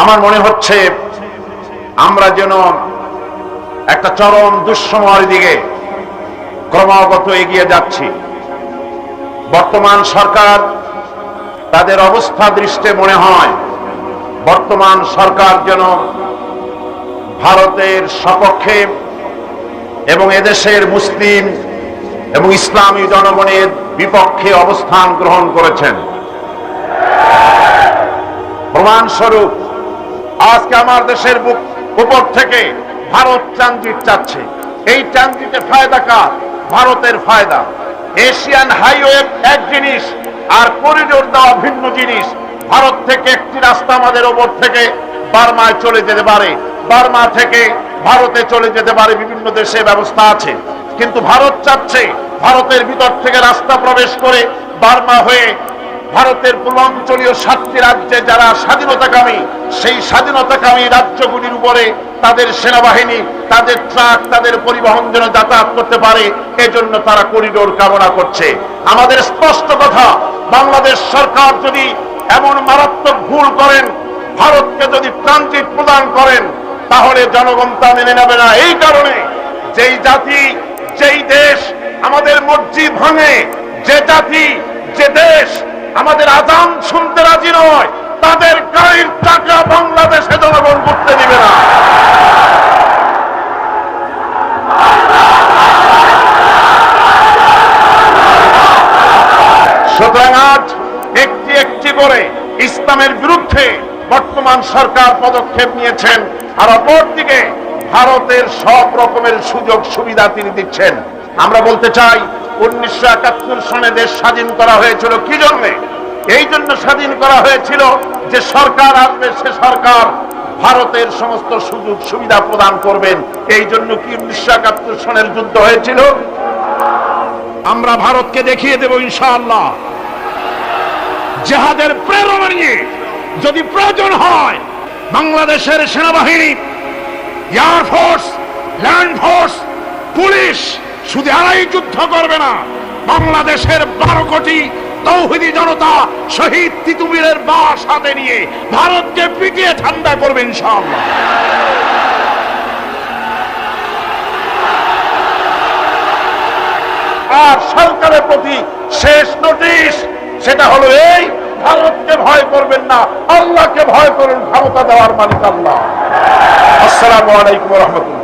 আমার মনে হচ্ছে আমরা যেন একটা চরম দুঃসময়ের দিকে ক্রমাগত এগিয়ে যাচ্ছি। বর্তমান সরকার, তাদের অবস্থা দৃষ্টে মনে হয় বর্তমান সরকার যেন ভারতের সপক্ষে এবং এদেশের মুসলিম এবং ইসলামী জনগণের বিপক্ষে অবস্থান গ্রহণ করেছেন। প্রমাণস্বরূপ আজকে আমার দেশের উপর থেকে ভারত ট্রানজিট চাচ্ছে। এই ট্রানজিটে ফায়দা কার? ভারতের ফায়দা। এশিয়ান হাইওয়ে এক জিনিস, আর করিডোর দেওয়া ভিন্ন জিনিস। ভারত থেকে একটি রাস্তা আমাদের ওপর থেকে বার্মায় চলে যেতে পারে, বার্মা থেকে ভারতে চলে যেতে পারে, বিভিন্ন দেশে ব্যবস্থা আছে। কিন্তু ভারত চাচ্ছে ভারতের ভিতর থেকে রাস্তা প্রবেশ করে বার্মা হয়ে ভারতের পূর্বাঞ্চলীয় 7টি রাজ্যে যারা স্বাধীনতাকামী, সেই স্বাধীনতাকামী রাজ্যগুলির উপরে তাদের সেনাবাহিনী, তাদের ট্রাক, তাদের পরিবহন যেন যাতায়াত করতে পারে, এজন্য তারা করিডোর কামনা করছে। আমাদের স্পষ্ট কথা, বাংলাদেশ সরকার যদি এমন মারাত্মক ভুল করেন, ভারতকে যদি ট্রানজিট প্রদান করেন, তাহলে জনগণ তা মেনে নেবে না। এই কারণে যেই জাতি, যেই দেশ আমাদের মসজিদ ভাঙে, যে জাতি, যে দেশ আমাদের আযান শুনতে রাজি নয়, তাদের গাড়ির টাকা বাংলাদেশে জনগণ করতে দিবে না। সুতরাং আজ একটি একটি করে ইসলামের বিরুদ্ধে বর্তমান সরকার পদক্ষেপ নিয়েছেন, আর অপরদিকে ভারতের সব রকমের সুযোগ সুবিধা তিনি দিচ্ছেন। আমরা বলতে চাই, 1971 সনে দেশ স্বাধীন করা হয়েছিল কি জন্যে? এই জন্য স্বাধীন করা হয়েছিল যে সরকার আসবে, সে সরকার ভারতের সমস্ত সুযোগ সুবিধা প্রদান করবেন। এই জন্য কি 1971 সনের যুদ্ধ হয়েছিল? আমরা ভারতকে দেখিয়ে দেব ইনশাআল্লাহ, জিহাদের প্রেরণা নিয়ে যদি প্রয়োজন হয় বাংলাদেশের সেনাবাহিনী, এয়ারফোর্স, ল্যান্ড ফোর্স, পুলিশ শুধু এরাই যুদ্ধ করবে না, বাংলাদেশের 12 কোটি তৌহিদি জনতা শহীদ তিতুমিরের বাস হাতে নিয়ে ভারতকে পিটিয়ে ঠান্ডা করবে ইনশাআল্লাহ। আর সরকারের প্রতি শেষ নোটিশ, সেটা হলো এই, ভারতকে ভয় করবেন না, আল্লাহকে ভয় করুন। ক্ষমতা দেওয়ার মালিক আল্লাহ। আসসালামু আলাইকুম ওয়া রাহমাতুল্লাহ।